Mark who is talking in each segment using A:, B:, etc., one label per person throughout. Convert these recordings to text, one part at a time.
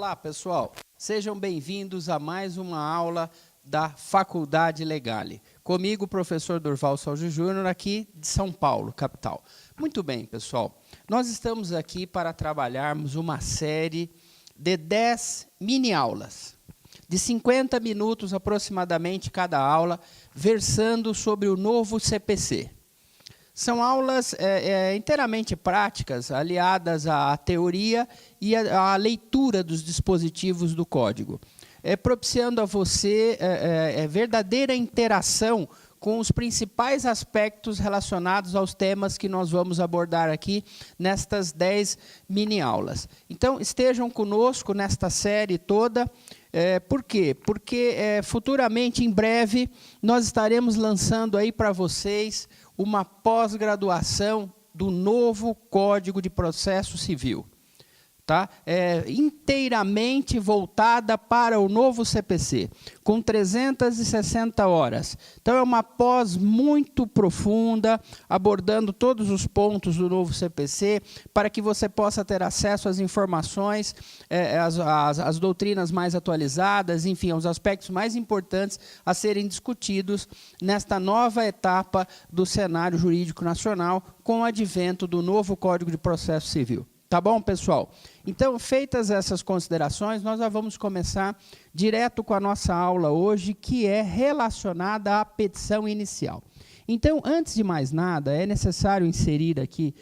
A: Olá, pessoal. Sejam bem-vindos a mais uma aula da Faculdade Legale. Comigo, o professor Durval Salge Júnior, aqui de São Paulo, capital. Muito bem, pessoal. Nós estamos aqui para trabalharmos uma série de 10 mini-aulas, de 50 minutos aproximadamente cada aula, versando sobre o novo CPC. São aulas inteiramente práticas, aliadas à teoria e à leitura dos dispositivos do código, propiciando a você verdadeira interação com os principais aspectos relacionados aos temas que nós vamos abordar aqui nestas 10 mini-aulas. Então, estejam conosco nesta série toda. Por quê? Porque futuramente, em breve, nós estaremos lançando aí para vocês uma pós-graduação do novo Código de Processo Civil, tá? Inteiramente voltada para o novo CPC, com 360 horas. Então, é uma pós muito profunda, abordando todos os pontos do novo CPC, para que você possa ter acesso às informações, às doutrinas mais atualizadas, enfim, aos aspectos mais importantes a serem discutidos nesta nova etapa do cenário jurídico nacional, com o advento do novo Código de Processo Civil. Tá bom, pessoal? Então, feitas essas considerações, nós já vamos começar direto com a nossa aula hoje, que é relacionada à petição inicial. Então, antes de mais nada, é necessário inserir aqui,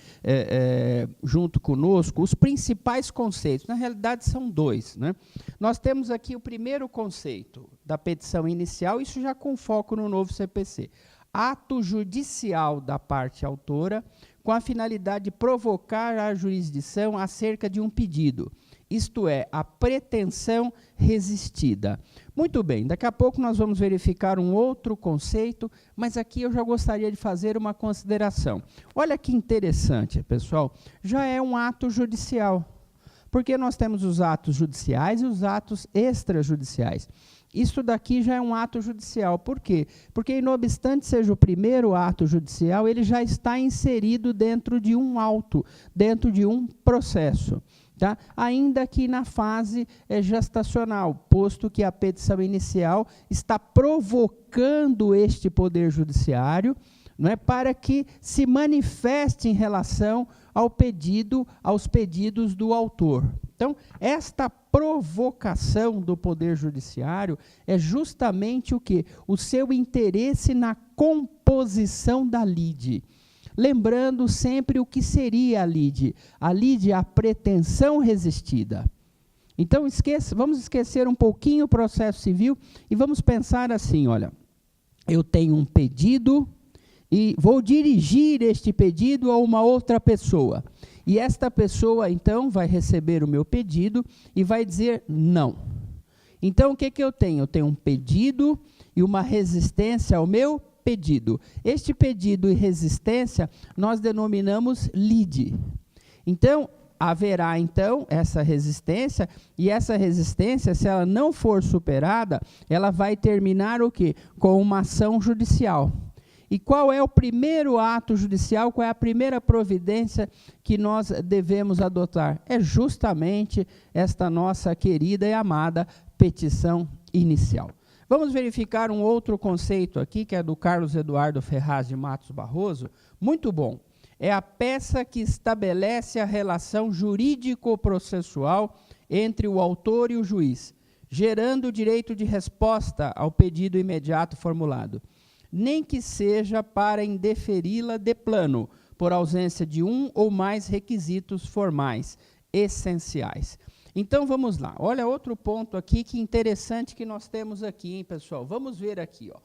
A: junto conosco, os principais conceitos. Na realidade, são dois, né? Nós temos aqui o primeiro conceito da petição inicial, isso já com foco no novo CPC. Ato judicial da parte autora, com a finalidade de provocar a jurisdição acerca de um pedido, isto é, a pretensão resistida. Muito bem, daqui a pouco nós vamos verificar um outro conceito, mas aqui eu já gostaria de fazer uma consideração. Olha que interessante, pessoal, já é um ato judicial, porque nós temos os atos judiciais e os atos extrajudiciais. Isso daqui já é um ato judicial. Por quê? Porque, não obstante seja o primeiro ato judicial, ele já está inserido dentro de um auto, dentro de um processo, tá? Ainda que na fase gestacional, posto que a petição inicial está provocando este poder judiciário, não é, para que se manifeste em relação ao pedido, aos pedidos do autor. Então, esta provocação do Poder Judiciário é justamente o quê? O seu interesse na composição da lide. Lembrando sempre o que seria a lide. A lide é a pretensão resistida. Então, vamos esquecer um pouquinho o processo civil e vamos pensar assim, olha, eu tenho um pedido e vou dirigir este pedido a uma outra pessoa. E esta pessoa, então, vai receber o meu pedido e vai dizer não. Então, o que eu tenho? Eu tenho um pedido e uma resistência ao meu pedido. Este pedido e resistência nós denominamos lide. Então, haverá, então, essa resistência, e essa resistência, se ela não for superada, ela vai terminar o quê? Com uma ação judicial. E qual é o primeiro ato judicial, qual é a primeira providência que nós devemos adotar? É justamente esta nossa querida e amada petição inicial. Vamos verificar um outro conceito aqui, que é do Carlos Eduardo Ferraz de Matos Barroso. Muito bom. É a peça que estabelece a relação jurídico-processual entre o autor e o juiz, gerando o direito de resposta ao pedido imediato formulado, nem que seja para indeferi-la de plano, por ausência de um ou mais requisitos formais essenciais. Então, vamos lá. Olha outro ponto aqui, que interessante que nós temos aqui, hein, pessoal? Vamos ver aqui, ó.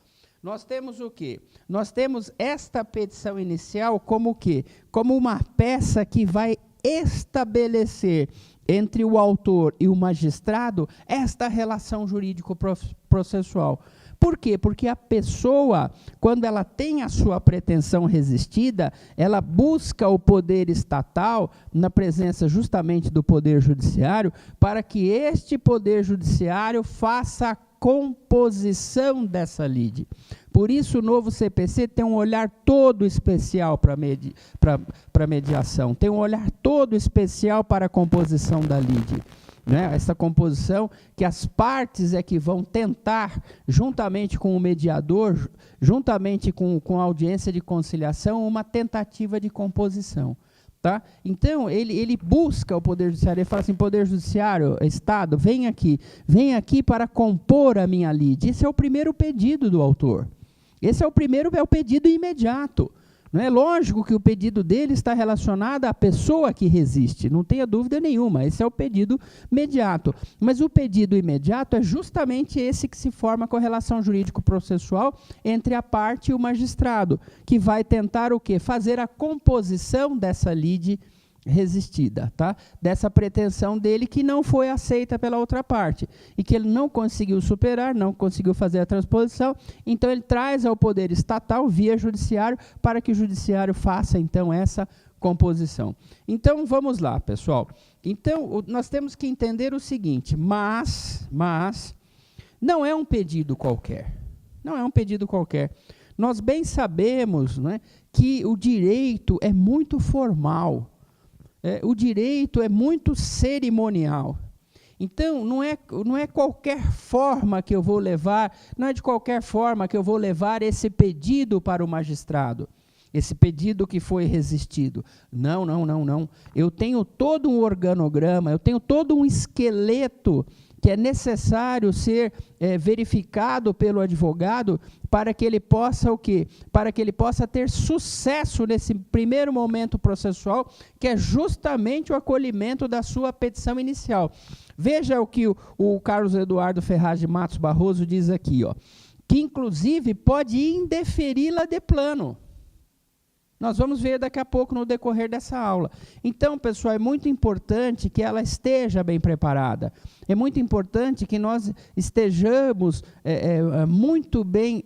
A: Nós temos o quê? Nós temos esta petição inicial como o quê? Como uma peça que vai estabelecer entre o autor e o magistrado esta relação jurídico-processual. Por quê? Porque a pessoa, quando ela tem a sua pretensão resistida, ela busca o poder estatal, na presença justamente do Poder Judiciário, para que este Poder Judiciário faça a composição dessa lide. Por isso, o novo CPC tem um olhar todo especial para mediação, tem um olhar todo especial para a composição da lide. né, essa composição, que as partes é que vão tentar, juntamente com o mediador, juntamente com a audiência de conciliação, uma tentativa de composição. Tá? Então, ele busca o Poder Judiciário, ele fala assim, Poder Judiciário, Estado, vem aqui para compor a minha lide. Esse é o primeiro pedido do autor. Esse é o pedido imediato. Não é lógico que o pedido dele está relacionado à pessoa que resiste, não tenha dúvida nenhuma, esse é o pedido imediato. Mas o pedido imediato é justamente esse que se forma com a relação jurídico-processual entre a parte e o magistrado, que vai tentar o quê? Fazer a composição dessa lide resistida, tá? Dessa pretensão dele que não foi aceita pela outra parte e que ele não conseguiu superar, não conseguiu fazer a transposição, então ele traz ao poder estatal via judiciário para que o judiciário faça então essa composição. Então vamos lá, pessoal. Então nós temos que entender o seguinte, mas não é um pedido qualquer. Não é um pedido qualquer. Nós bem sabemos, né, que o direito é muito formal. O direito é muito cerimonial. Então, não é qualquer forma que eu vou levar, não é de qualquer forma que eu vou levar esse pedido para o magistrado, esse pedido que foi resistido. Não. Eu tenho todo um organograma, eu tenho todo um esqueleto que é necessário ser verificado pelo advogado para que ele possa o quê? Para que ele possa ter sucesso nesse primeiro momento processual, que é justamente o acolhimento da sua petição inicial. Veja o que o Carlos Eduardo Ferraz de Matos Barroso diz aqui, ó, que inclusive pode indeferi-la de plano. Nós vamos ver daqui a pouco no decorrer dessa aula. Então, pessoal, é muito importante que ela esteja bem preparada. É muito importante que nós estejamos muito bem,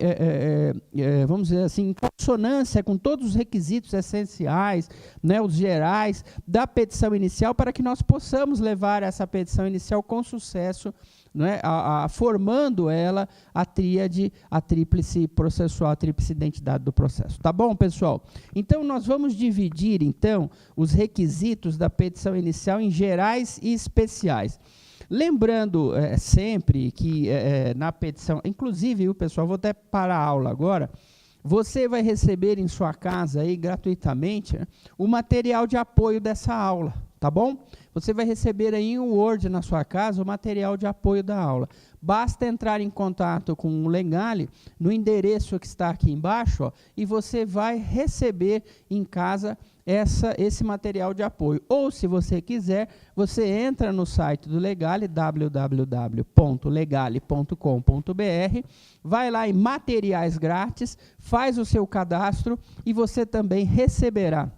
A: vamos dizer assim, em consonância com todos os requisitos essenciais, né, os gerais, da petição inicial, para que nós possamos levar essa petição inicial com sucesso, né, formando ela a tríade, a tríplice processual, a tríplice identidade do processo. Tá bom, pessoal? Então, nós vamos dividir, então, os requisitos da petição inicial em gerais e especiais. Lembrando sempre que na petição, inclusive, pessoal, vou até parar a aula agora, você vai receber em sua casa aí, gratuitamente, né, o material de apoio dessa aula, tá bom? Você vai receber aí em Word na sua casa o material de apoio da aula. Basta entrar em contato com o Legale no endereço que está aqui embaixo, ó, e você vai receber em casa esse material de apoio. Ou, se você quiser, você entra no site do Legale, www.legale.com.br, vai lá em materiais grátis, faz o seu cadastro e você também receberá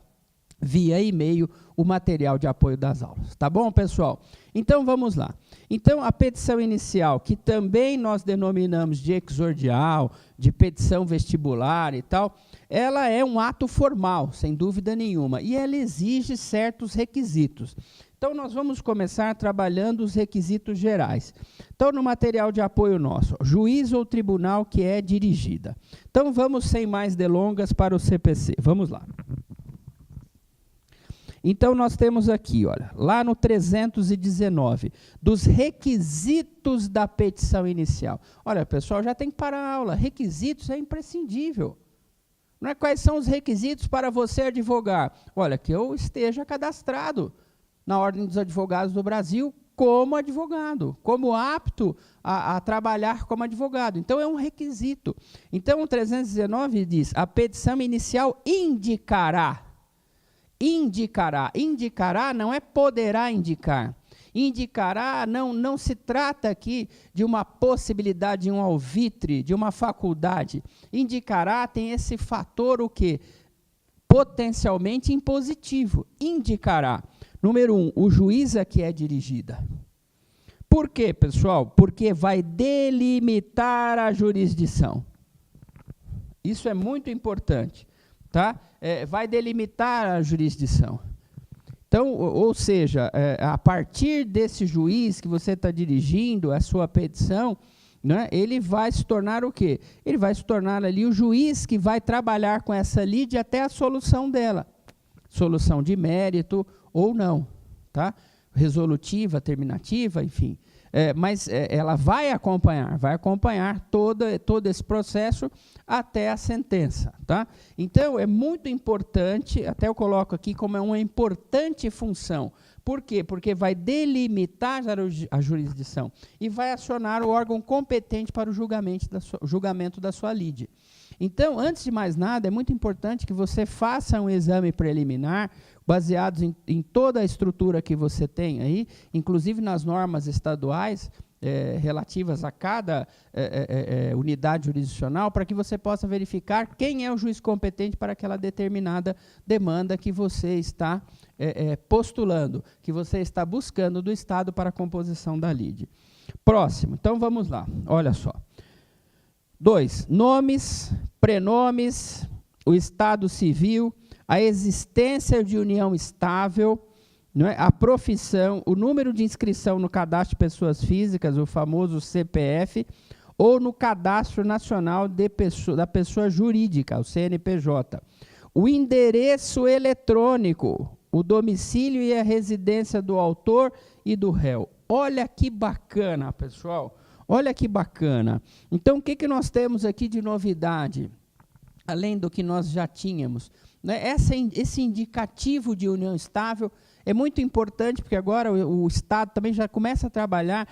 A: via e-mail o material de apoio das aulas. Tá bom, pessoal? Então, vamos lá. Então, a petição inicial, que também nós denominamos de exordial, de petição vestibular e tal, ela é um ato formal, sem dúvida nenhuma, e ela exige certos requisitos. Então, nós vamos começar trabalhando os requisitos gerais. Então, no material de apoio nosso, juiz ou tribunal que é dirigida. Então, vamos sem mais delongas para o CPC. Vamos lá. Então, nós temos aqui, olha, lá no 319, dos requisitos da petição inicial. Olha, pessoal, já tem que parar a aula. Requisitos é imprescindível. Não é? Quais são os requisitos para você advogar? Olha, que eu esteja cadastrado na Ordem dos Advogados do Brasil como advogado, como apto a trabalhar como advogado. Então, é um requisito. Então, o 319 diz, a petição inicial indicará. Indicará não é poderá indicar. Indicará não se trata aqui de uma possibilidade, de um alvitre, de uma faculdade. Indicará tem esse fator o quê? Potencialmente impositivo. Indicará. Número 1, o juiz a que é dirigida. Por quê, pessoal? Porque vai delimitar a jurisdição. Isso é muito importante. Tá? Vai delimitar a jurisdição. Então, ou seja, a partir desse juiz que você está dirigindo a sua petição, né, ele vai se tornar o quê? Ele vai se tornar ali o juiz que vai trabalhar com essa lide até a solução dela. Solução de mérito ou não. Tá? resolutiva, terminativa, enfim. Mas ela vai acompanhar todo esse processo até a sentença. Tá? Então, é muito importante, até eu coloco aqui como é uma importante função. Por quê? Porque vai delimitar a jurisdição e vai acionar o órgão competente para o julgamento da sua lide. Então, antes de mais nada, é muito importante que você faça um exame preliminar, baseado em toda a estrutura que você tem aí, inclusive nas normas estaduais, relativas a cada unidade jurisdicional, para que você possa verificar quem é o juiz competente para aquela determinada demanda que você está postulando, que você está buscando do Estado para a composição da lide. Próximo, então vamos lá, olha só. 2. Nomes, prenomes, o estado civil, a existência de união estável, não é? A profissão, o número de inscrição no cadastro de pessoas físicas, o famoso CPF, ou no cadastro nacional da pessoa jurídica, o CNPJ. O endereço eletrônico, o domicílio e a residência do autor e do réu. Olha que bacana, pessoal. Olha que bacana. Então, o que nós temos aqui de novidade, além do que nós já tínhamos? Né? Esse indicativo de união estável é muito importante, porque agora o Estado também já começa a trabalhar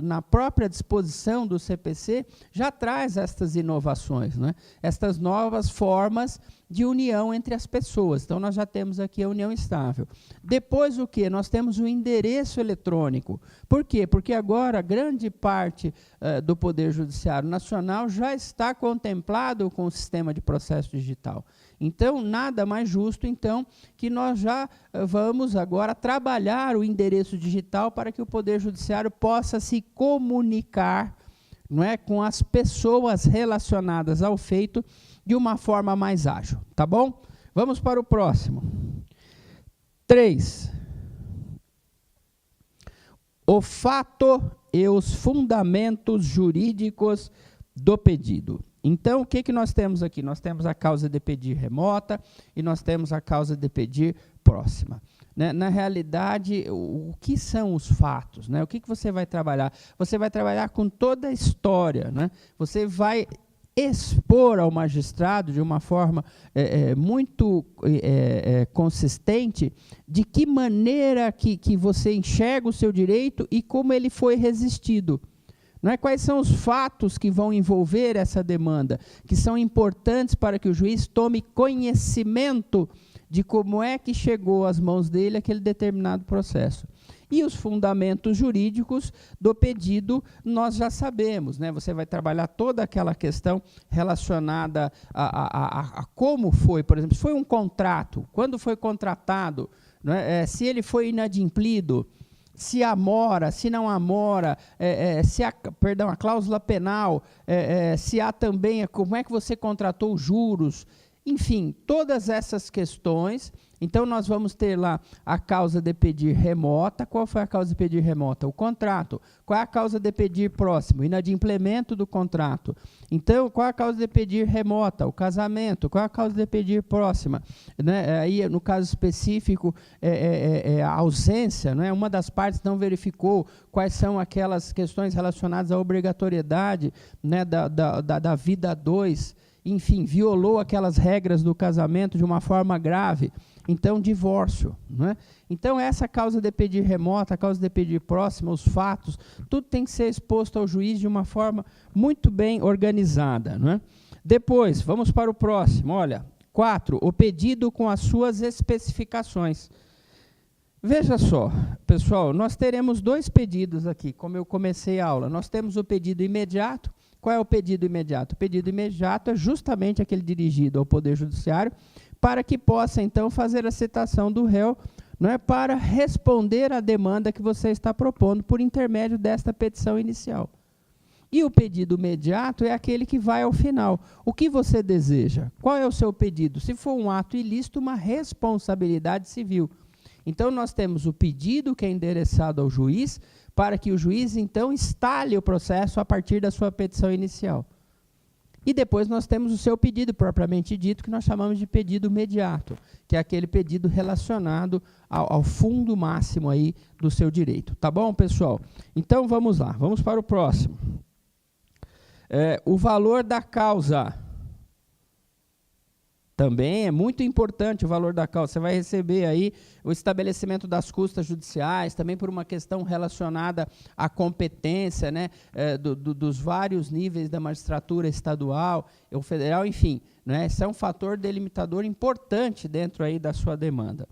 A: na própria disposição do CPC, já traz estas inovações, né? Estas novas formas de união entre as pessoas. Então, nós já temos aqui a união estável. Depois, o quê? Nós temos o endereço eletrônico. Por quê? Porque agora grande parte do Poder Judiciário Nacional já está contemplado com o sistema de processo digital. Então, nada mais justo, então, que nós já vamos agora trabalhar o endereço digital para que o Poder Judiciário possa se comunicar, não é, com as pessoas relacionadas ao feito de uma forma mais ágil, tá bom? Vamos para o próximo. 3. O fato e os fundamentos jurídicos do pedido. Então, o que nós temos aqui? Nós temos a causa de pedir remota e nós temos a causa de pedir próxima. Né? Na realidade, o que são os fatos? Né? O que você vai trabalhar? Você vai trabalhar com toda a história. Né? Você vai expor ao magistrado, de uma forma muito consistente, de que maneira que você enxerga o seu direito e como ele foi resistido. Não é? Quais são os fatos que vão envolver essa demanda, que são importantes para que o juiz tome conhecimento de como é que chegou às mãos dele aquele determinado processo. E os fundamentos jurídicos do pedido nós já sabemos, né? Você vai trabalhar toda aquela questão relacionada a como foi, por exemplo, se foi um contrato, quando foi contratado, não é? Se ele foi inadimplido, se há mora, se não há mora, se há, a cláusula penal, se há também, como é que você contratou os juros, enfim, todas essas questões. Então, nós vamos ter lá a causa de pedir remota. Qual foi a causa de pedir remota? O contrato. Qual é a causa de pedir próximo? Inadimplemento do contrato. Então, qual é a causa de pedir remota? O casamento. Qual é a causa de pedir próxima? Né? Aí, no caso específico, a ausência. Né? Uma das partes não verificou quais são aquelas questões relacionadas à obrigatoriedade, né, da vida a dois. Enfim, violou aquelas regras do casamento de uma forma grave. Então, divórcio. Né? Então, essa causa de pedir remota, a causa de pedir próxima, os fatos, tudo tem que ser exposto ao juiz de uma forma muito bem organizada. Né? Depois, vamos para o próximo. Olha, 4, o pedido com as suas especificações. Veja só, pessoal, nós teremos 2 pedidos aqui, como eu comecei a aula. Nós temos o pedido imediato. Qual é o pedido imediato? O pedido imediato é justamente aquele dirigido ao Poder Judiciário para que possa, então, fazer a citação do réu, não é, para responder à demanda que você está propondo por intermédio desta petição inicial. E o pedido imediato é aquele que vai ao final. O que você deseja? Qual é o seu pedido? Se for um ato ilícito, uma responsabilidade civil. Então, nós temos o pedido que é endereçado ao juiz, para que o juiz, então, instale o processo a partir da sua petição inicial. E depois nós temos o seu pedido propriamente dito, que nós chamamos de pedido imediato, que é aquele pedido relacionado ao fundo máximo aí do seu direito. Tá bom, pessoal? Então, vamos lá. Vamos para o próximo. O valor da causa. Também é muito importante o valor da causa. Você vai receber aí o estabelecimento das custas judiciais, também por uma questão relacionada à competência, né, dos vários níveis da magistratura estadual ou federal, enfim. Né, esse é um fator delimitador importante dentro aí da sua demanda.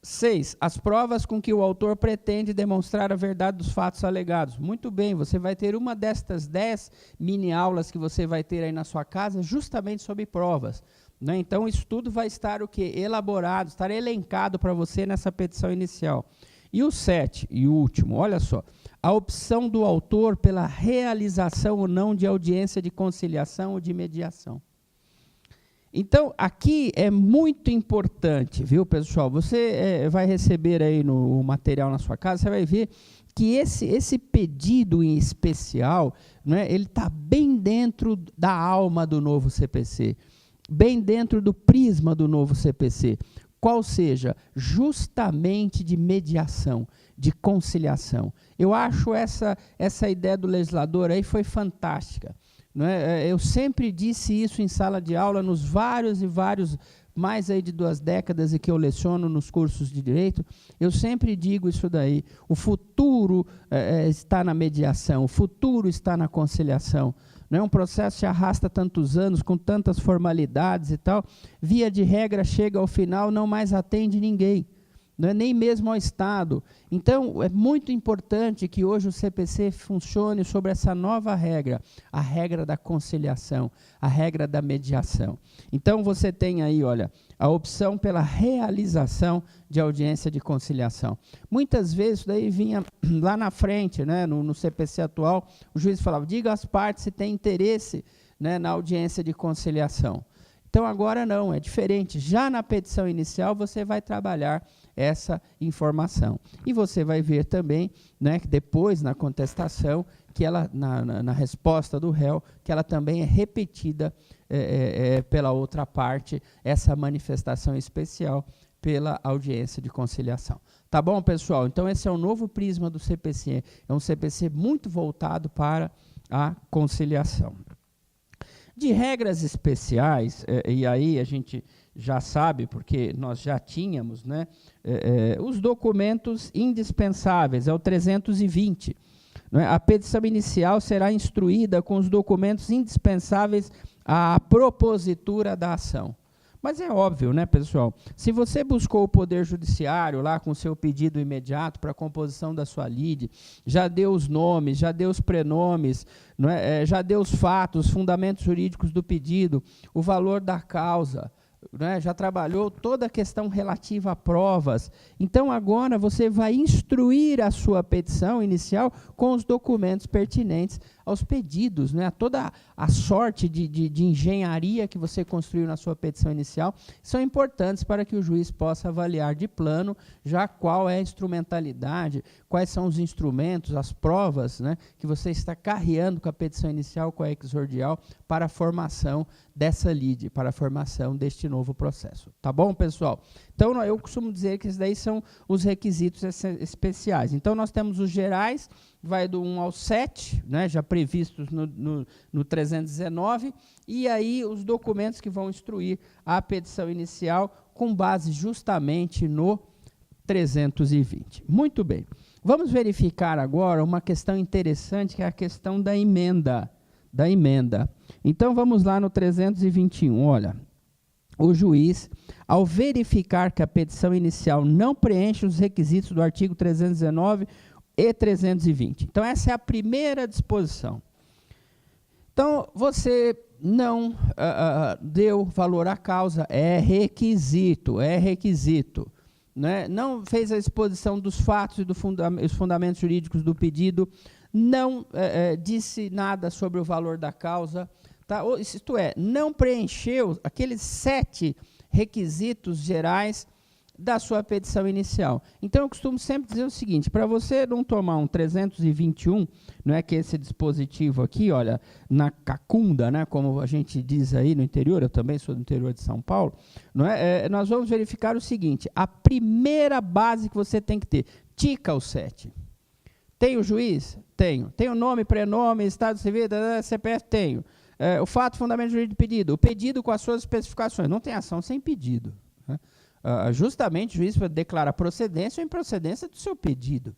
A: 6. As provas com que o autor pretende demonstrar a verdade dos fatos alegados. Muito bem, você vai ter uma destas 10 mini-aulas que você vai ter aí na sua casa justamente sobre provas. Né? Então, isso tudo vai estar o quê? Elaborado, estar elencado para você nessa petição inicial. E o 7, e o último, olha só. A opção do autor pela realização ou não de audiência de conciliação ou de mediação. Então, aqui é muito importante, viu, pessoal? Você vai receber aí no material na sua casa, você vai ver que esse pedido em especial, né, ele está bem dentro da alma do novo CPC, bem dentro do prisma do novo CPC, qual seja, justamente de mediação, de conciliação. Eu acho essa ideia do legislador aí foi fantástica. Não é? Eu sempre disse isso em sala de aula, nos vários, mais aí de 2 décadas e que eu leciono nos cursos de Direito, eu sempre digo isso daí. O futuro está na mediação, o futuro está na conciliação. Não é um processo que se arrasta tantos anos, com tantas formalidades e tal, via de regra chega ao final, não mais atende ninguém. Não é nem mesmo ao Estado. Então, é muito importante que hoje o CPC funcione sobre essa nova regra, a regra da conciliação, a regra da mediação. Então, você tem aí, olha, a opção pela realização de audiência de conciliação. Muitas vezes, isso daí vinha lá na frente, né, no CPC atual, o juiz falava, diga às partes se tem interesse, né, na audiência de conciliação. Então, agora não, é diferente. Já na petição inicial, você vai trabalhar essa informação. E você vai ver também, né, que depois, na contestação, que ela, na resposta do réu, que ela também é repetida pela outra parte, essa manifestação especial pela audiência de conciliação. Tá bom, pessoal? Então, esse é o novo prisma do CPC. É um CPC muito voltado para a conciliação. De regras especiais, e aí a gente já sabe, porque nós já tínhamos, né, os documentos indispensáveis, é o 320. Né, a petição inicial será instruída com os documentos indispensáveis à propositura da ação. Mas é óbvio, né, pessoal? Se você buscou o Poder Judiciário lá com o seu pedido imediato para a composição da sua lide, já deu os nomes, já deu os prenomes, não é? Já deu os fatos, os fundamentos jurídicos do pedido, o valor da causa, né? Já trabalhou toda a questão relativa a provas. Então, agora você vai instruir a sua petição inicial com os documentos pertinentes aos pedidos, né? Toda a sorte de engenharia que você construiu na sua petição inicial são importantes para que o juiz possa avaliar de plano já qual é a instrumentalidade, quais são os instrumentos, as provas, né, que você está carreando com a petição inicial, com a exordial, para a formação dessa lide, para a formação deste novo processo. Tá bom, pessoal? Então, eu costumo dizer que esses daí são os requisitos especiais. Então, nós temos os gerais, vai do 1 ao 7, né, já previstos no 319, e aí os documentos que vão instruir a petição inicial com base justamente no 320. Muito bem. Vamos verificar agora uma questão interessante, que é a questão da emenda. Então, vamos lá no 321, olha. O juiz, ao verificar que a petição inicial não preenche os requisitos do artigo 319 e 320. Então, essa é a primeira disposição. Então, você não deu valor à causa, é requisito. Né? Não fez a exposição dos fatos e os fundamentos jurídicos do pedido, não disse nada sobre o valor da causa, tá? Isto é, não preencheu aqueles 7 requisitos gerais da sua petição inicial. Então, eu costumo sempre dizer o seguinte, para você não tomar um 321, não é que esse dispositivo aqui, olha, na cacunda, né, como a gente diz aí no interior, eu também sou do interior de São Paulo, não é, nós vamos verificar o seguinte, a primeira base que você tem que ter, tica o 7. Tem o juiz? Tenho. Tem o nome, prenome, estado civil, CPF? Tenho. O fato, fundamento jurídico de pedido. O pedido com as suas especificações. Não tem ação sem pedido. Né? Justamente o juiz vai declarar procedência ou improcedência do seu pedido.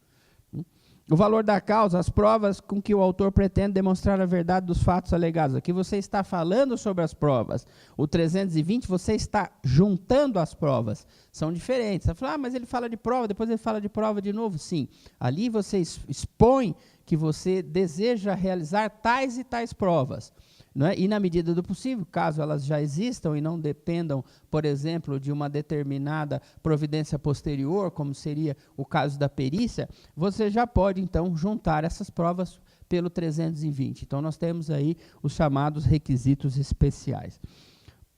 A: O valor da causa, as provas com que o autor pretende demonstrar a verdade dos fatos alegados. Aqui você está falando sobre as provas. O 320, você está juntando as provas. São diferentes. Você fala, mas ele fala de prova, depois ele fala de prova de novo. Sim, ali você expõe que você deseja realizar tais e tais provas. Não é? E na medida do possível, caso elas já existam e não dependam, por exemplo, de uma determinada providência posterior, como seria o caso da perícia, você já pode, então, juntar essas provas pelo 320. Então, nós temos aí os chamados requisitos especiais.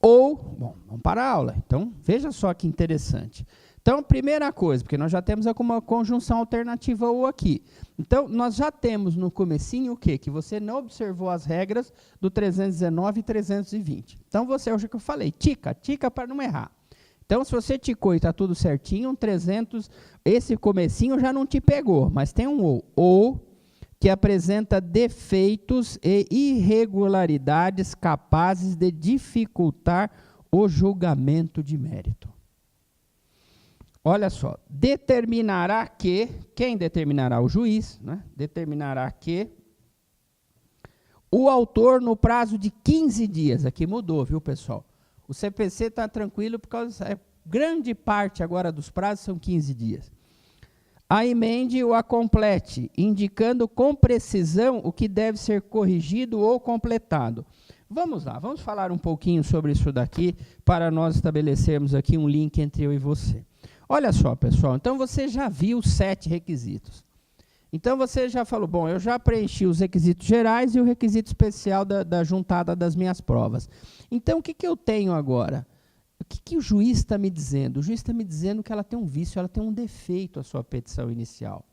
A: Ou, bom, vamos para a aula. Então, veja só que interessante. Então, primeira coisa, porque nós já temos uma conjunção alternativa ou aqui. Então, nós já temos no comecinho o quê? Que você não observou as regras do 319 e 320. Então, você, hoje que eu falei, tica para não errar. Então, se você ticou e está tudo certinho, um 300, esse comecinho já não te pegou, mas tem um ou que apresenta defeitos e irregularidades capazes de dificultar o julgamento de mérito. Olha só, determinará que, quem determinará? O juiz, né? Determinará que o autor, no prazo de 15 dias, aqui mudou, viu, pessoal? O CPC está tranquilo, por causa, grande parte agora dos prazos são 15 dias. A emende ou a complete, indicando com precisão o que deve ser corrigido ou completado. Vamos lá, vamos falar um pouquinho sobre isso daqui, para nós estabelecermos aqui um link entre eu e você. Olha só, pessoal, então você já viu 7 requisitos. Então você já falou, bom, eu já preenchi os requisitos gerais e o requisito especial da juntada das minhas provas. Então, o que eu tenho agora? O que o juiz está me dizendo? O juiz está me dizendo que ela tem um vício, ela tem um defeito, a sua petição inicial.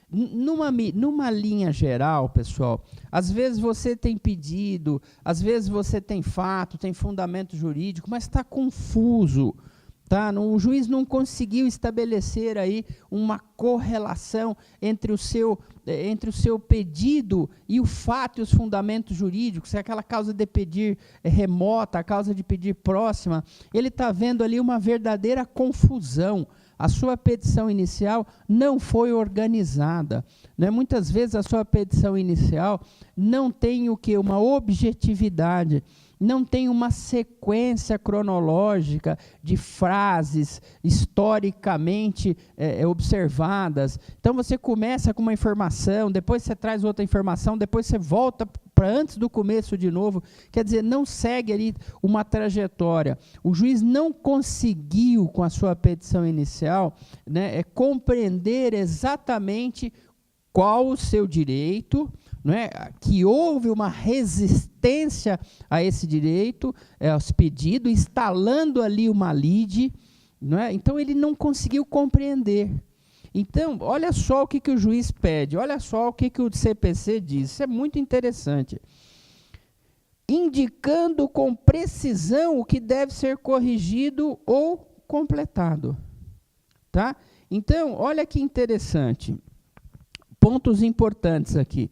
A: Numa linha geral, pessoal, às vezes você tem pedido, às vezes você tem fato, tem fundamento jurídico, mas está confuso. Tá? O juiz não conseguiu estabelecer aí uma correlação entre o seu pedido e o fato e os fundamentos jurídicos, se é aquela causa de pedir remota, a causa de pedir próxima, ele está vendo ali uma verdadeira confusão. A sua petição inicial não foi organizada. Né? Muitas vezes a sua petição inicial não tem o quê? Uma objetividade, não tem uma sequência cronológica de frases historicamente observadas. Então, você começa com uma informação, depois você traz outra informação, depois você volta para antes do começo de novo. Quer dizer, não segue ali uma trajetória. O juiz não conseguiu, com a sua petição inicial, né, compreender exatamente qual o seu direito, não é? Que houve uma resistência a esse direito, aos pedidos, instalando ali uma lide, não é? Então ele não conseguiu compreender. Então, olha só o que o juiz pede, olha só o que o CPC diz, isso é muito interessante. Indicando com precisão o que deve ser corrigido ou completado. Tá? Então, olha que interessante. Pontos importantes aqui.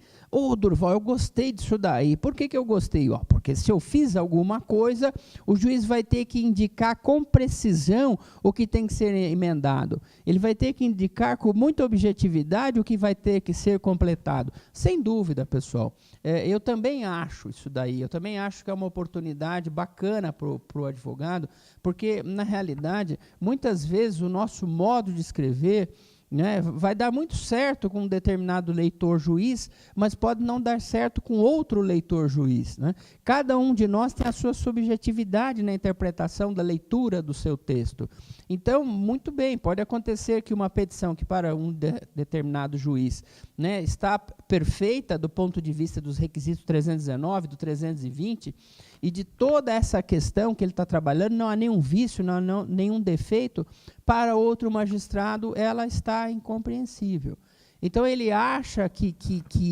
A: Durval, eu gostei disso daí. Por que eu gostei? Porque se eu fiz alguma coisa, o juiz vai ter que indicar com precisão o que tem que ser emendado. Ele vai ter que indicar com muita objetividade o que vai ter que ser completado. Sem dúvida, pessoal. Eu também acho isso daí. Eu também acho que é uma oportunidade bacana para o advogado, porque, na realidade, muitas vezes o nosso modo de escrever, né, vai dar muito certo com um determinado leitor-juiz, mas pode não dar certo com outro leitor-juiz. Né? Cada um de nós tem a sua subjetividade na interpretação da leitura do seu texto. Então, muito bem, pode acontecer que uma petição que para um determinado juiz, né, está perfeita do ponto de vista dos requisitos 319, do 320, e de toda essa questão que ele está trabalhando, não há nenhum vício, não há nenhum defeito, para outro magistrado ela está incompreensível. Então, ele acha que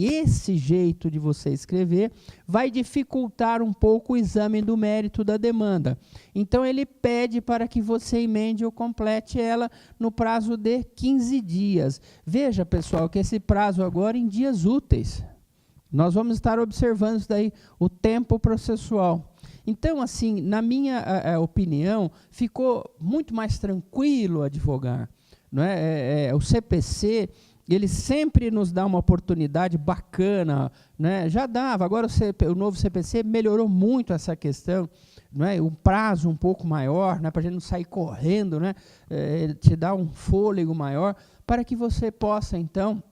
A: esse jeito de você escrever vai dificultar um pouco o exame do mérito da demanda. Então, ele pede para que você emende ou complete ela no prazo de 15 dias. Veja, pessoal, que esse prazo agora é em dias úteis. Nós vamos estar observando isso daí, o tempo processual. Então, assim, na minha opinião, ficou muito mais tranquilo advogar. Não é? O CPC... ele sempre nos dá uma oportunidade bacana, né? Já dava, agora o novo CPC melhorou muito essa questão, né? Um prazo um pouco maior, né? Para a gente não sair correndo, né? Ele te dá um fôlego maior, para que você possa, então,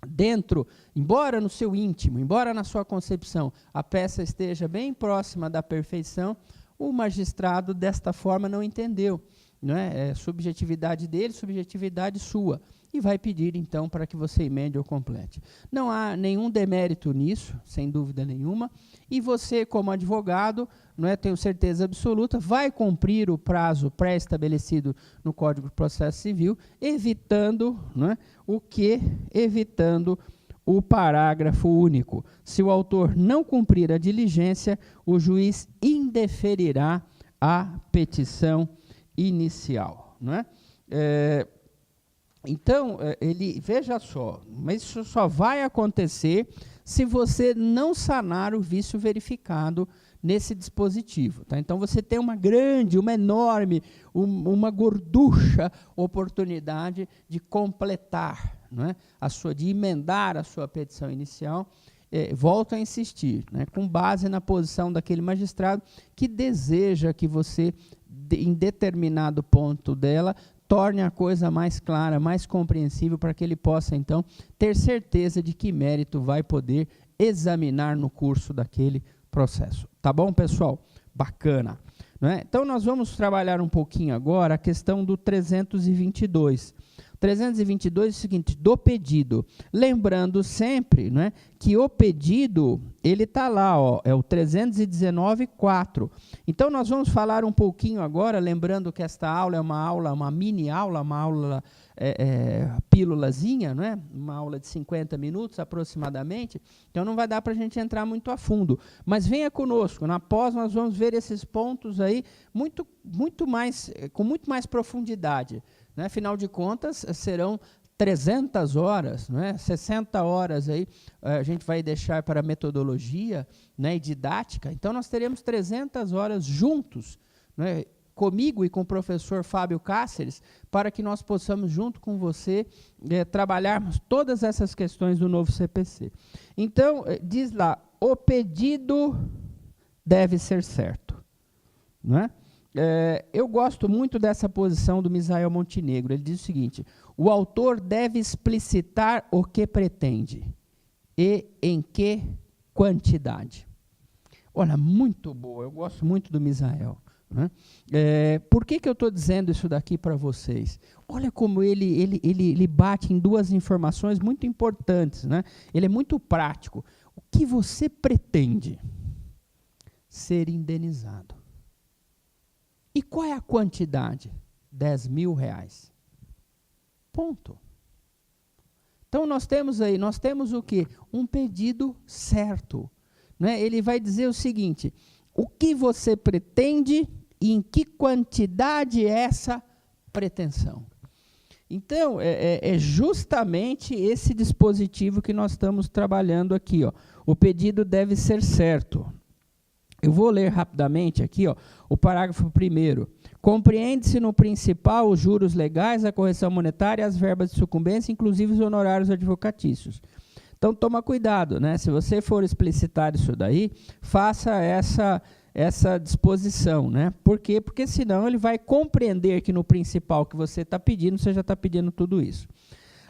A: dentro, embora no seu íntimo, embora na sua concepção, a peça esteja bem próxima da perfeição, o magistrado, desta forma, não entendeu. Não é? Subjetividade dele, subjetividade sua. E vai pedir, então, para que você emende ou complete. Não há nenhum demérito nisso, sem dúvida nenhuma, e você, como advogado, não é, tenho certeza absoluta, vai cumprir o prazo pré-estabelecido no Código de Processo Civil, evitando, não é, o quê? Evitando o parágrafo único. Se o autor não cumprir a diligência, o juiz indeferirá a petição inicial. Não é? Então, veja só, mas isso só vai acontecer se você não sanar o vício verificado nesse dispositivo. Tá? Então, você tem uma grande, uma enorme, uma gorducha oportunidade de completar, não é? de emendar a sua petição inicial. Volto a insistir, né, com base na posição daquele magistrado que deseja que você, em determinado ponto dela, torne a coisa mais clara, mais compreensível, para que ele possa, então, ter certeza de que mérito vai poder examinar no curso daquele processo. Tá bom, pessoal? Bacana. Não é? Então, nós vamos trabalhar um pouquinho agora a questão do 322. 322 é o seguinte, do pedido. Lembrando sempre, né, que o pedido, ele está lá, ó, é o 319.4. Então, nós vamos falar um pouquinho agora, lembrando que esta aula é uma mini aula, uma aula pílulazinha, né, uma aula de 50 minutos aproximadamente, então não vai dar para a gente entrar muito a fundo. Mas venha conosco, na pós nós vamos ver esses pontos aí com muito mais profundidade. Né? Afinal de contas, serão 300 horas, né? 60 horas aí, a gente vai deixar para metodologia, né, e didática. Então, nós teremos 300 horas juntos, né, comigo e com o professor Fábio Cáceres, para que nós possamos, junto com você, trabalharmos todas essas questões do novo CPC. Então, diz lá, o pedido deve ser certo. Não é? Eu gosto muito dessa posição do Misael Montenegro. Ele diz o seguinte, o autor deve explicitar o que pretende e em que quantidade. Olha, muito boa, eu gosto muito do Misael. Né? Por que eu estou dizendo isso daqui para vocês? Olha como ele bate em duas informações muito importantes. Né? Ele é muito prático. O que você pretende? Ser indenizado. E qual é a quantidade? R$10.000. Ponto. Então, nós temos o quê? Um pedido certo. Né? Ele vai dizer o seguinte, o que você pretende e em que quantidade é essa pretensão. Então, é justamente esse dispositivo que nós estamos trabalhando aqui. Ó. O pedido deve ser certo. Eu vou ler rapidamente aqui, ó, o parágrafo 1º. Compreende-se no principal os juros legais, a correção monetária e as verbas de sucumbência, inclusive os honorários advocatícios. Então, toma cuidado, né? Se você for explicitar isso daí, faça essa disposição, né? Por quê? Porque senão ele vai compreender que no principal que você está pedindo, você já está pedindo tudo isso.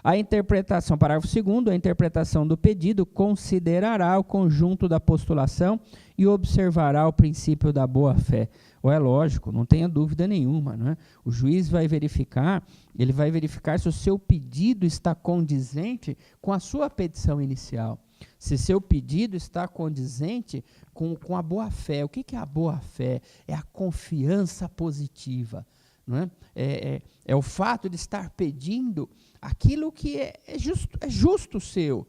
A: A interpretação, parágrafo 2º, a interpretação do pedido considerará o conjunto da postulação e observará o princípio da boa-fé. É lógico, não tenha dúvida nenhuma. Né? O juiz vai verificar, ele vai verificar se o seu pedido está condizente com a sua petição inicial. Se seu pedido está condizente com a boa-fé. O que é a boa-fé? É a confiança positiva. Não é? É o fato de estar pedindo aquilo que é justo seu.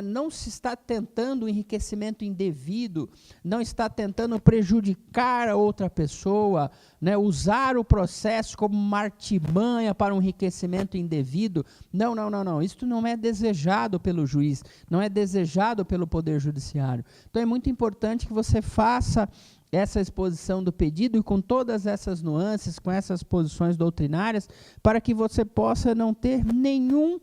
A: Não se está tentando enriquecimento indevido, não está tentando prejudicar a outra pessoa, né? Usar o processo como uma artimanha para um enriquecimento indevido. Não. Isso não é desejado pelo juiz, não é desejado pelo Poder Judiciário. Então é muito importante que você faça essa exposição do pedido e com todas essas nuances, com essas posições doutrinárias, para que você possa não ter nenhum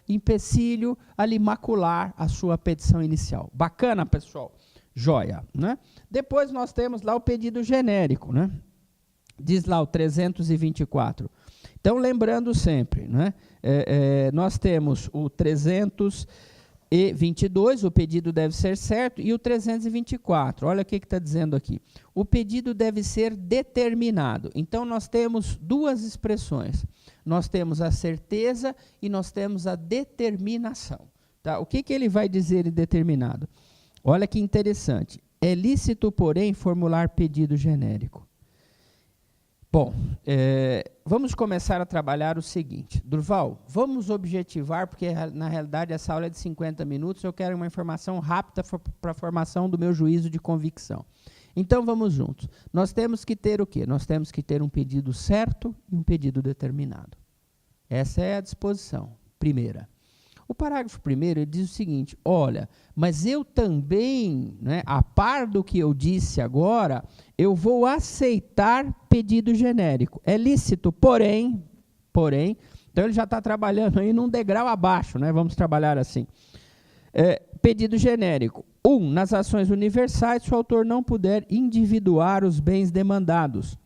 A: empecilho ali macular a sua petição inicial. Bacana, pessoal? Joia. Né? Depois nós temos lá o pedido genérico. Né? Diz lá o 324. Então, lembrando sempre, né? Nós temos o 322, o pedido deve ser certo, e o 324, olha o que está dizendo aqui. O pedido deve ser determinado. Então, nós temos duas expressões. Nós temos a certeza e nós temos a determinação. Tá? O que ele vai dizer em determinado? Olha que interessante. É lícito, porém, formular pedido genérico. Bom, vamos começar a trabalhar o seguinte. Durval, vamos objetivar, porque na realidade essa aula é de 50 minutos, eu quero uma informação rápida para a formação do meu juízo de convicção. Então vamos juntos. Nós temos que ter o quê? Nós temos que ter um pedido certo e um pedido determinado. Essa é a disposição primeira. O parágrafo primeiro ele diz o seguinte, olha, mas eu também, né, a par do que eu disse agora, eu vou aceitar pedido genérico. É lícito, porém, então ele já está trabalhando aí num degrau abaixo, né, vamos trabalhar assim. Pedido genérico. 1. Nas ações universais, se o autor não puder individuar os bens demandados.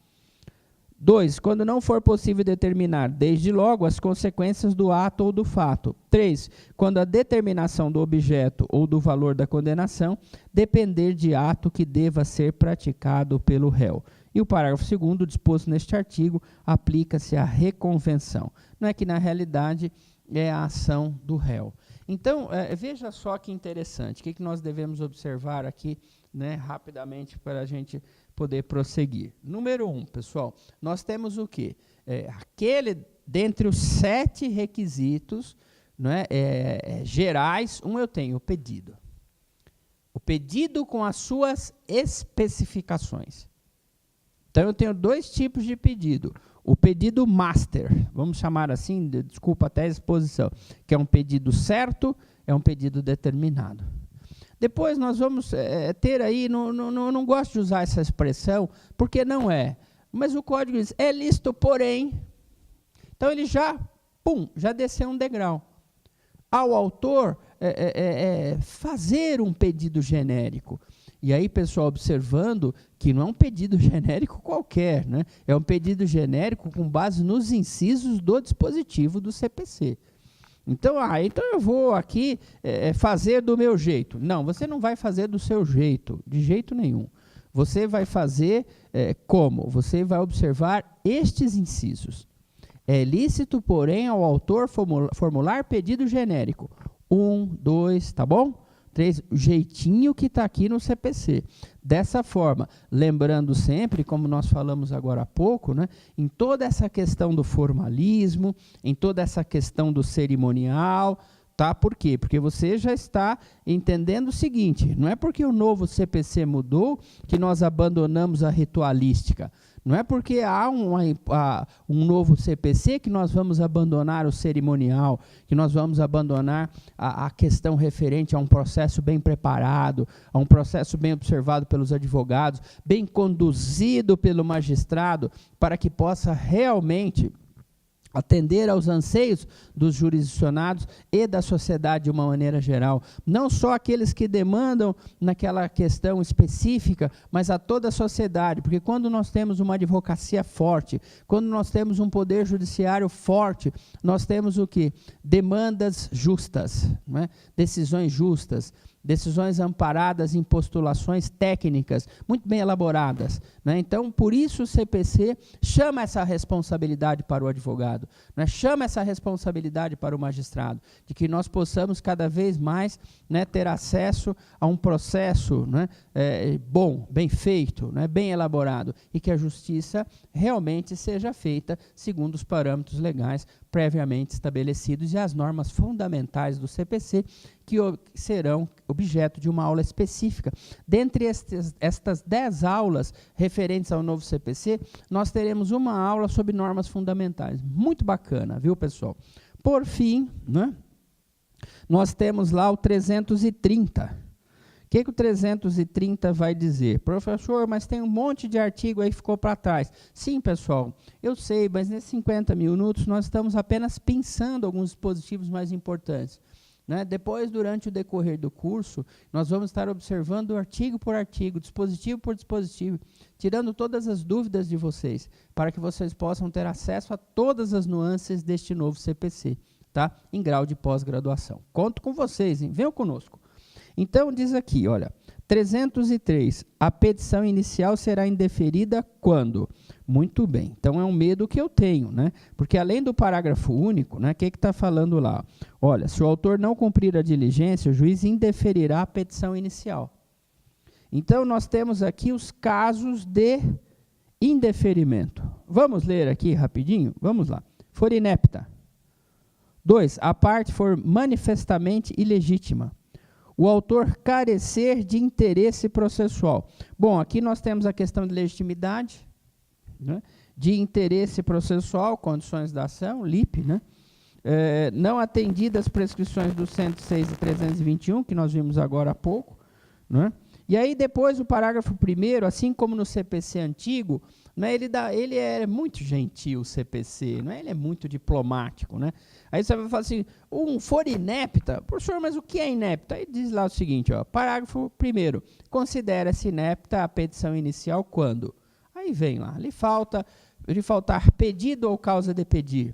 A: 2. Quando não for possível determinar, desde logo, as consequências do ato ou do fato. 3. Quando a determinação do objeto ou do valor da condenação depender de ato que deva ser praticado pelo réu. E o parágrafo 2º, disposto neste artigo, aplica-se à reconvenção. Não é que, na realidade, é a ação do réu. Então, veja só que interessante. O que nós devemos observar aqui, né, rapidamente, para a gente poder prosseguir. Número 1, pessoal, nós temos o quê? Aquele, dentre os 7 requisitos, né, gerais, eu tenho o pedido. O pedido com as suas especificações. Então, eu tenho 2 tipos de pedido. O pedido master, vamos chamar assim, desculpa até a exposição, que é um pedido certo, é um pedido determinado. Depois nós vamos ter aí, não gosto de usar essa expressão, porque não é. Mas o código diz, é lícito, porém. Então ele já desceu um degrau. Ao autor fazer um pedido genérico. E aí, pessoal, observando que não é um pedido genérico qualquer, né? É um pedido genérico com base nos incisos do dispositivo do CPC. Então, então eu vou aqui fazer do meu jeito. Não, você não vai fazer do seu jeito, de jeito nenhum. Você vai fazer como? Você vai observar estes incisos. É lícito, porém, ao autor formular pedido genérico. 1, 2, tá bom? 3, o jeitinho que está aqui no CPC. Dessa forma, lembrando sempre, como nós falamos agora há pouco, né, em toda essa questão do formalismo, em toda essa questão do cerimonial, tá? Por quê? Porque você já está entendendo o seguinte, não é porque o novo CPC mudou que nós abandonamos a ritualística. Não é porque há um novo CPC que nós vamos abandonar o cerimonial, que nós vamos abandonar a questão referente a um processo bem preparado, a um processo bem observado pelos advogados, bem conduzido pelo magistrado, para que possa realmente atender aos anseios dos jurisdicionados e da sociedade de uma maneira geral. Não só aqueles que demandam naquela questão específica, mas a toda a sociedade. Porque quando nós temos uma advocacia forte, quando nós temos um poder judiciário forte, nós temos o quê? Demandas justas, não é? Decisões justas. decisões amparadas em postulações técnicas, muito bem elaboradas, né? Então, por isso o CPC chama essa responsabilidade para o advogado, né? Chama essa responsabilidade para o magistrado, de que nós possamos cada vez mais, né, ter acesso a um processo, né, bom, bem feito, né, bem elaborado, e que a justiça realmente seja feita segundo os parâmetros legais previamente estabelecidos e as normas fundamentais do CPC, que serão objeto de uma aula específica. Dentre estas 10 aulas referentes ao novo CPC, nós teremos uma aula sobre normas fundamentais. Muito bacana, viu, pessoal? Por fim, né, nós temos lá o 330. O que o 330 vai dizer? Professor, mas tem um monte de artigo aí que ficou para trás. Sim, pessoal, eu sei, mas nesses 50 minutos nós estamos apenas pensando alguns dispositivos mais importantes, né? Depois, durante o decorrer do curso, nós vamos estar observando artigo por artigo, dispositivo por dispositivo, tirando todas as dúvidas de vocês, para que vocês possam ter acesso a todas as nuances deste novo CPC, tá? Em grau de pós-graduação. Conto com vocês, hein? Venham conosco. Então, diz aqui, olha, 303, a petição inicial será indeferida quando? Muito bem, então é um medo que eu tenho, né? Porque além do parágrafo único, né, o que está falando lá? Olha, se o autor não cumprir a diligência, o juiz indeferirá a petição inicial. Então, nós temos aqui os casos de indeferimento. Vamos ler aqui rapidinho? Vamos lá. For inepta. 2, a parte for manifestamente ilegítima. O autor carecer de interesse processual. Bom, aqui nós temos a questão de legitimidade, né, de interesse processual, condições da ação, LIP, né, não atendidas as prescrições do 106 e 321, que nós vimos agora há pouco, né. E aí depois o parágrafo 1º, assim como no CPC antigo, né, ele é muito gentil, o CPC, né, ele é muito diplomático, né. Aí você vai falar assim, for inepta, professor, mas o que é inepta? Aí diz lá o seguinte, ó, parágrafo 1º, considera-se inepta a petição inicial quando? Aí vem lá, lhe faltar pedido ou causa de pedir.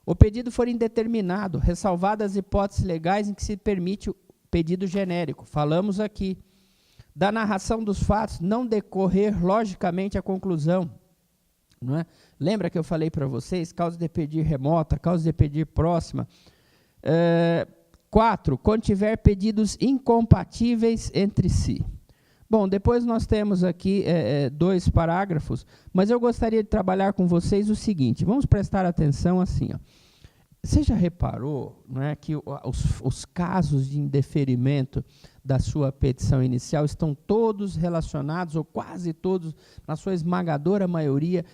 A: O pedido for indeterminado, ressalvadas as hipóteses legais em que se permite o pedido genérico. Falamos aqui. Da narração dos fatos, não decorrer logicamente a conclusão. Não é? Lembra que eu falei para vocês, causa de pedir remota, causa de pedir próxima. 4, contiver pedidos incompatíveis entre si. Bom, depois nós temos aqui 2 parágrafos, mas eu gostaria de trabalhar com vocês o seguinte, vamos prestar atenção assim, ó. Você já reparou, não é, que os casos de indeferimento da sua petição inicial estão todos relacionados, ou quase todos, na sua esmagadora maioria,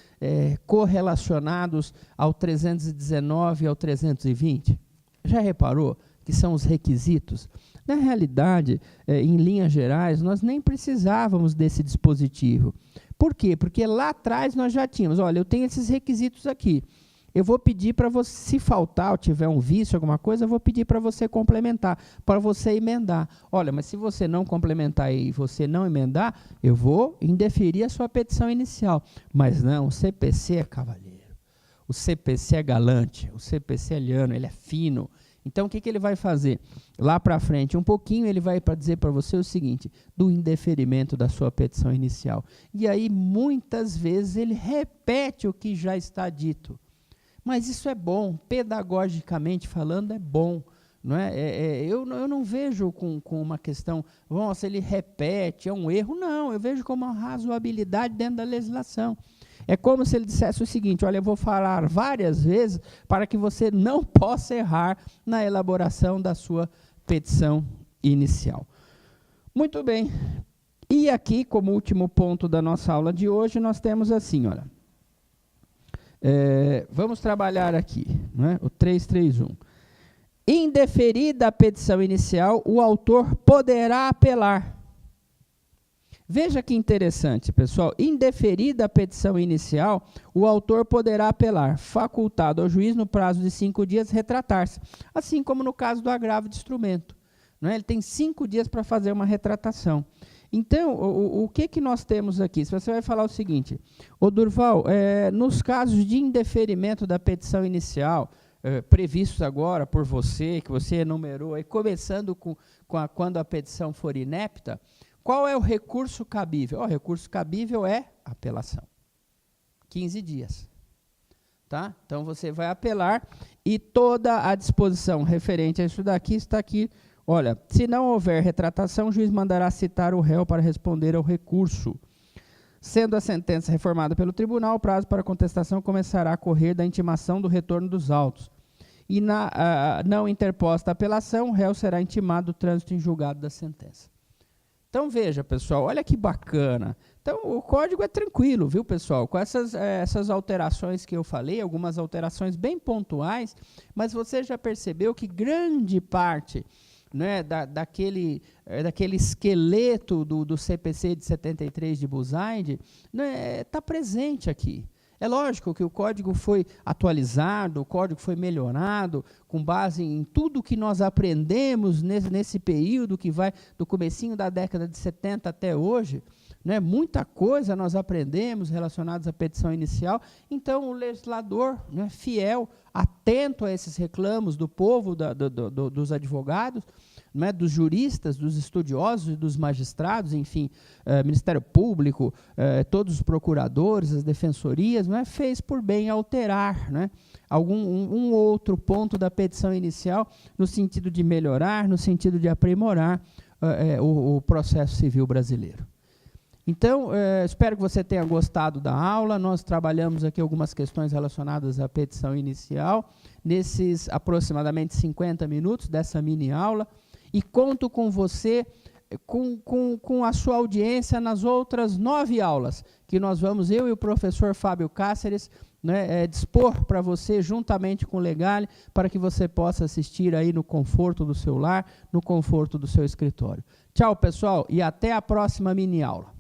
A: correlacionados ao 319 e ao 320? Já reparou que são os requisitos? Na realidade, em linhas gerais, nós nem precisávamos desse dispositivo. Por quê? Porque lá atrás nós já tínhamos, olha, eu tenho esses requisitos aqui. Eu vou pedir para você, se faltar ou tiver um vício, alguma coisa, eu vou pedir para você complementar, para você emendar. Olha, mas se você não complementar e você não emendar, eu vou indeferir a sua petição inicial. Mas não, o CPC é cavalheiro, o CPC é galante, o CPC é liano, ele é fino. Então, o que ele vai fazer? Lá para frente, um pouquinho, ele vai dizer para você o seguinte, do indeferimento da sua petição inicial. E aí, muitas vezes, ele repete o que já está dito. Mas isso é bom, pedagogicamente falando, é bom. Não é? Eu não vejo com uma questão, nossa, ele repete, é um erro. Não, eu vejo como uma razoabilidade dentro da legislação. É como se ele dissesse o seguinte, olha, eu vou falar várias vezes para que você não possa errar na elaboração da sua petição inicial. Muito bem. E aqui, como último ponto da nossa aula de hoje, nós temos assim, olha. Vamos trabalhar aqui, não é? O 331. Indeferida a petição inicial, o autor poderá apelar. Veja que interessante, pessoal. Indeferida a petição inicial, o autor poderá apelar, facultado ao juiz no prazo de 5 dias retratar-se, assim como no caso do agravo de instrumento. Não é? Ele tem 5 dias para fazer uma retratação. Então, o que nós temos aqui? Você vai falar o seguinte, ô Durval, nos casos de indeferimento da petição inicial, previstos agora por você, que você enumerou, aí, começando quando a petição for inepta, qual é o recurso cabível? O recurso cabível é apelação. 15 dias. Tá? Então, você vai apelar e toda a disposição referente a isso daqui está aqui. Olha, se não houver retratação, o juiz mandará citar o réu para responder ao recurso. Sendo a sentença reformada pelo tribunal, o prazo para contestação começará a correr da intimação do retorno dos autos. E na não interposta apelação, o réu será intimado do trânsito em julgado da sentença. Então, veja, pessoal, olha que bacana. Então, o código é tranquilo, viu, pessoal? Com essas alterações que eu falei, algumas alterações bem pontuais, mas você já percebeu que grande parte, né, daquele esqueleto do CPC de 73 de Buzaide, né, está presente aqui. É lógico que o código foi atualizado, o código foi melhorado, com base em tudo que nós aprendemos nesse período que vai do comecinho da década de 70 até hoje, né, muita coisa nós aprendemos relacionados à petição inicial. Então, o legislador, né, fiel, atento a esses reclamos do povo, dos advogados, né, dos juristas, dos estudiosos, dos magistrados, enfim, Ministério Público, todos os procuradores, as defensorias, né, fez por bem alterar, né, um outro ponto da petição inicial no sentido de melhorar, no sentido de aprimorar o processo civil brasileiro. Então, espero que você tenha gostado da aula. Nós trabalhamos aqui algumas questões relacionadas à petição inicial, nesses aproximadamente 50 minutos dessa mini aula, e conto com você, com a sua audiência nas outras 9 aulas, que nós vamos, eu e o professor Fábio Cáceres, né, dispor para você, juntamente com o Legale, para que você possa assistir aí no conforto do seu lar, no conforto do seu escritório. Tchau, pessoal, e até a próxima mini aula.